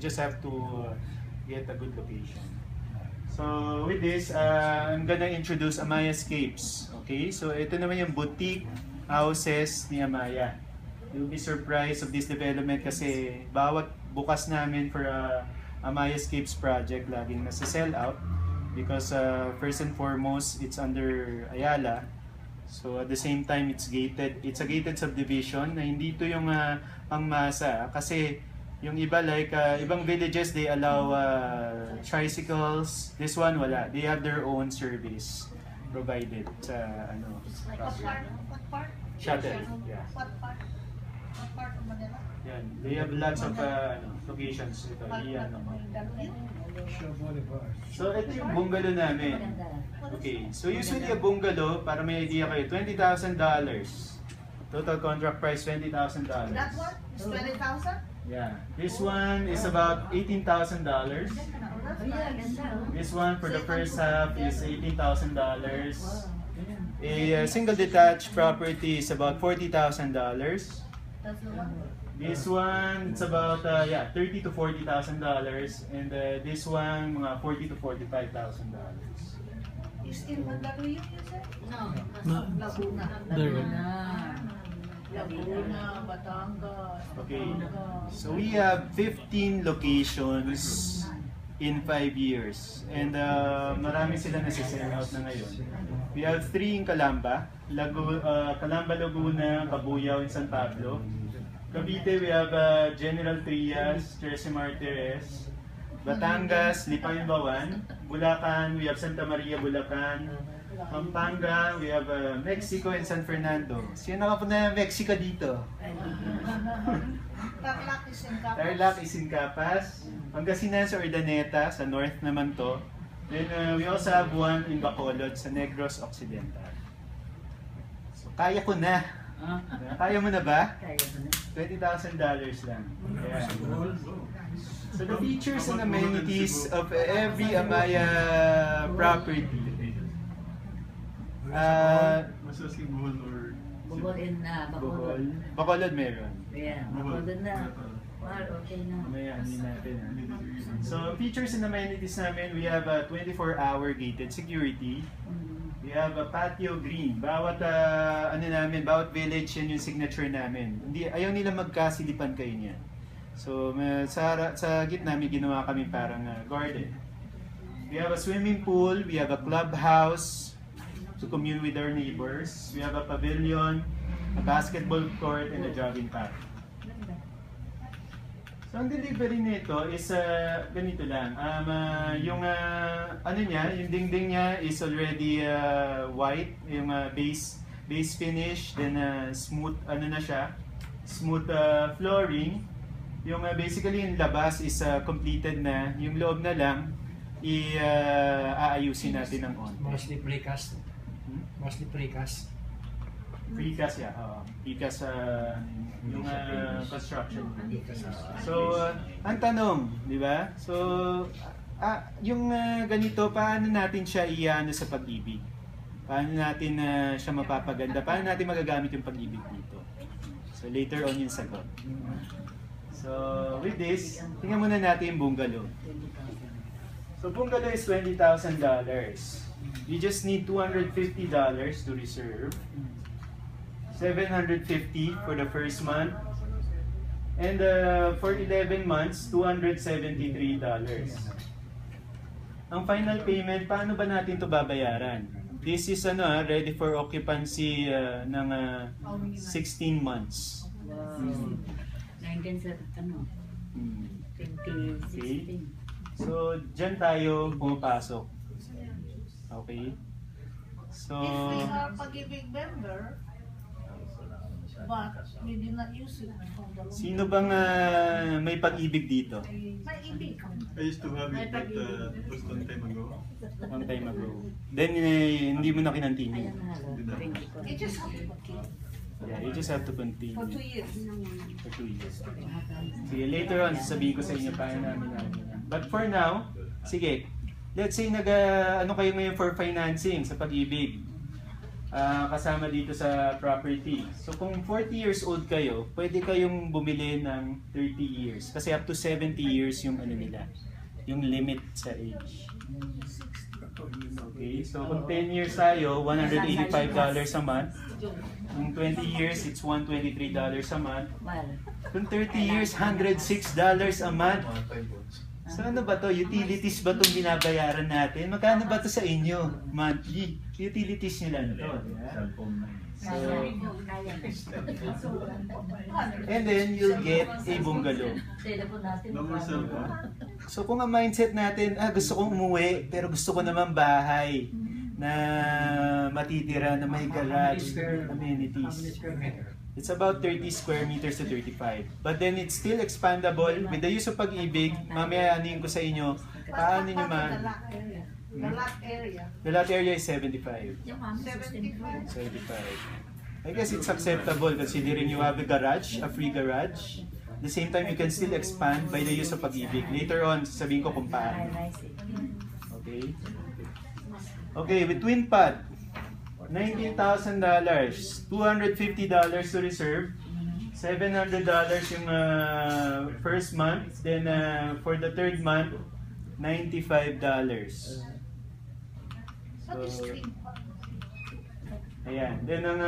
just have to get a good location. So with this, I'm gonna introduce Amayascapes. Okay, so ito naman yung boutique houses ni Amaya. You'll be surprised of this development kasi bawat bukas namin for Amayascapes project laging nasa-sell out because first and foremost, it's under Ayala. So at the same time, it's gated. It's a gated subdivision na hindi ito yung pangmasa kasi yung iba like ibang villages they allow tricycles. This one wala. They have their own service provided sa ano. Like what part? Shuttle. Yeah. What part? What part of Manila? Yan. They have lots of locations ito. Iyan naman. So ito yung bungalow namin. Okay, so usually a bungalow, para may idea kayo, $20,000. Total contract price, $20,000. That one is 20,000? Yeah. This one is about $18,000. This one for the first half is $18,000. A single detached property is about $40,000. This one, it's about $30,000 to $40,000, and this one, mga $40,000 to $45,000. Is in Mandaluyong, you said? No. Laguna. Laguna, Batangas. Okay, so we have 15 locations in 5 years, and marami sila nasa-sell out na ngayon. We have 3 in Calamba, Calamba, Laguna, Cabuyao, and San Pablo. Cavite, we have General Trias, Tres Martires. Batangas, Lipayan-Bawan. Bulacan, we have Santa Maria, Bulacan. Pampanga, we have Mexico and San Fernando. Sino nakapunta ng Mexico dito? Tarlac is in Capas. Tarlac is in Capas. Pangasinan sa Urdaneta, sa north naman to. Then we also have one in Bacolod, sa Negros Occidental. So kaya ko na. Kaya mo na ba? $20,000 lang. Yeah. So the features and amenities of every Amaya property. Bukol in Bacolod. Bacolod meron. Yeah, Bacolod na. Well, okay na. Mamaya hindi natin. So features and amenities namin, we have a 24-hour gated security. We have a patio green. Bawat bawat village yan yung signature namin. Hindi ayaw nila magkasilipan kayo niyan. So sa gitna may ginawa kami parang garden. We have a swimming pool, we have a clubhouse to commune with our neighbors. We have a pavilion, a basketball court, and a jogging path. So ang delivery nito is ganito lang. Yung yung dingding niya is already white, yung base finish, then smooth na siya, smooth flooring. Yung basically yung labas is completed na, yung loob na lang aayusin natin ng onte. Mostly precast. Mostly precast. Precast, yeah. Precast yung construction. So, ang tanong, di ba? So, yung ganito, paano natin siya iano sa pag-ibig? Paano natin siya mapapaganda? Paano natin magagamit yung pag-ibig dito? So, later on yung sagot. So, with this, tingnan muna natin yung bungalow. So, bungalow is $20,000. You just need $250 to reserve. $750 for the first month, and for 11 months, $273. Ang final payment, paano ba natin to babayaran? This is ready for occupancy ng 16 months. Wow. 2016. Okay. So, dyan tayo pumapasok. Okay? So, If we are pag-ibig member, but we did not use it from the long. sino bang may pag-ibig dito? May ibig. I used to have it, but it was long time ago. Long time ago. Then, hindi mo na kinantini. Ayan na. You just have to keep Yeah, you just have to continue for 2 years. for 2 years. Sige, later on, sasabihin ko sa inyo paano namin yan. But for now, sige, let's say ano kayo ngayon for financing sa pag-ibig. kasama dito sa property. So kung 40 years old kayo, pwede kayong bumili ng 30 years. Kasi up to 70 years yung ano nila, yung limit sa age. Okay, so kung 10 years tayo, $185 a month. Kung 20 years, it's $123 a month. Mahal. Kung 30 years, $106 a month. So ano ba to? Utilities ba itong binabayaran natin? Magkano ba to sa inyo? Monthly. Utilities nyo lang to. So, and then you'll get a bungalow. Telephone natin. No more cellphone. So kung ang mindset natin, gusto kong umuwi, pero gusto ko naman bahay na matitira, na may garage, How many amenities. square meter? It's about 30 square meters to 35. But then it's still expandable. With the use of Pag-ibig, mamaya anin ko sa inyo, paano nyo The man? lot area. The lot area. The lot area is 75. Yung kami, 75. 75. I guess it's acceptable considering you have a garage, a free garage. At the same time, you can still expand by the use of Pag-ibig. Later on, sasabihin ko kung paano. Okay? Okay, with Twin Pad, $19,000, $250 to reserve, $700 yung first month, then for the third month, $95. What is So, twin pot? ayan. Then ang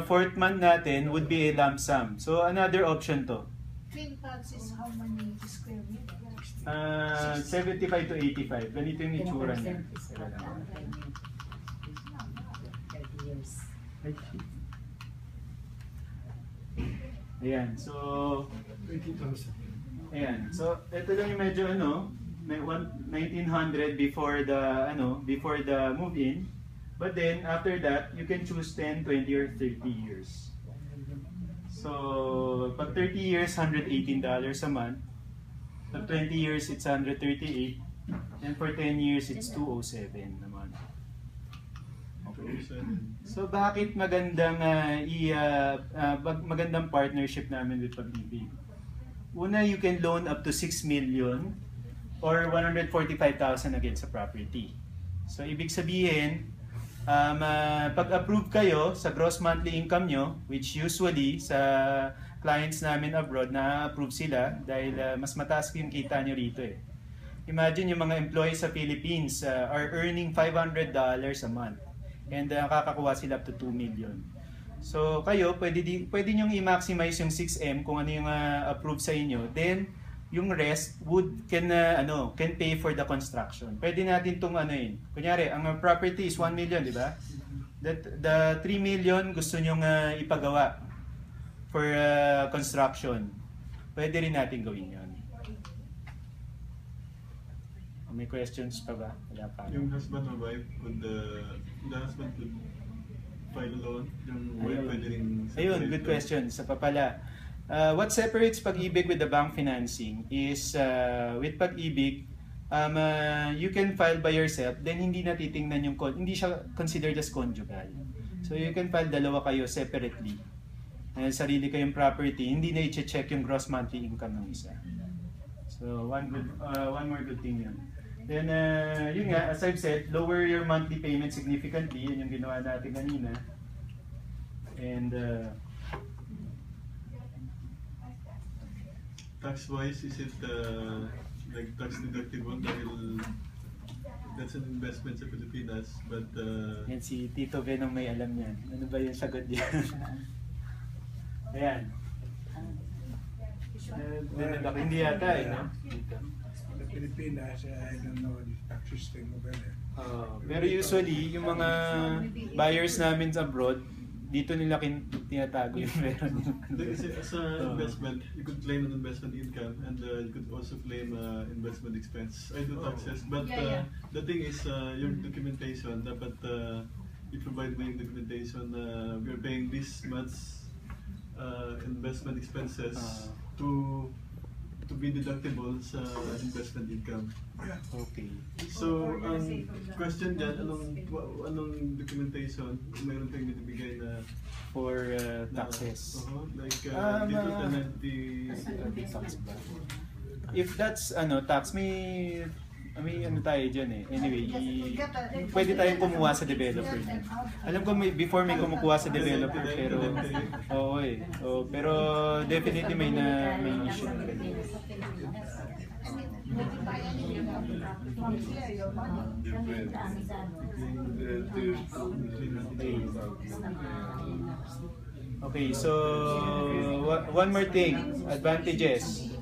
fourth month natin would be a lump sum. So another option to. Twin pots is how many square meters? 75 to 85. Ganito yung itsura niya. Teka lang. 30 years. Ayan. So, 20,000. ayan. So, ito lang yung medyo may 1900 before the move-in. But then, after that, you can choose 10, 20, or 30 years. So, pag 30 years, $118 a month. Pag 20 years, it's $138. And for 10 years, it's $207 a month. So, bakit magandang magandang partnership namin with Pag-ibig? Una, you can loan up to 6 million or 145,000 against sa property. So, ibig sabihin, pag-approve kayo sa gross monthly income nyo, which usually sa clients namin abroad, na-approve sila dahil mas mataas yung kita nyo rito eh. Imagine yung mga employees sa Philippines are earning $500 a month and kakakuha sila up to 2 million. So kayo, pwede nyong i-maximize yung 6M kung ano yung approve sa inyo. Then, yung rest can pay for the construction. Pwede natin itong kunyari, ang property is 1 million, di ba? The 3 million gusto nyong ipagawa for construction. Pwede rin natin gawin yun. May questions pa ba? Wala pa. Yung husband or wife could, the husband could file a loan. Yung wife pwede rin Ayun, good question. Sa papala. What separates Pag-ibig with the bank financing is with Pag-ibig, you can file by yourself, then hindi na titingnan yung hindi siya considered as conjugal. So you can file dalawa kayo separately. Sarili kayong property, hindi na i-check yung gross monthly income ng isa. So one more good thing yun. Then yun nga, as I've said, lower your monthly payment significantly. Yun yung ginawa natin kanina. And tax-wise, is it like tax deductible dahil that's an investment sa Pilipinas, but yan si Tito Ben ang may alam yan. Ano ba yung sagot niya? Ayan. Hindi yata no? Sa Pilipinas, I don't know the tax system over there. Pero usually, yung mga buyers namin sa abroad, dito nila tinatago yung meron nila. kasi as an investment, you could claim an investment income and you could also claim investment expense. I do taxes, but the thing is, your documentation, dapat i-provide mo yung documentation na we're paying this much investment expenses to be deductible sa investment income. Okay. So, ang question dyan, anong documentation mayroon kayong binibigay na For taxes. like dito tenant Tax ba? If that's tax, may may ano tayo dyan eh. Anyway, pwede tayong kumuha sa developer niya. Alam ko before may kumukuha sa developer pero oo eh. Oh, pero definitely may issue na ganun. Okay, so one more thing, advantages.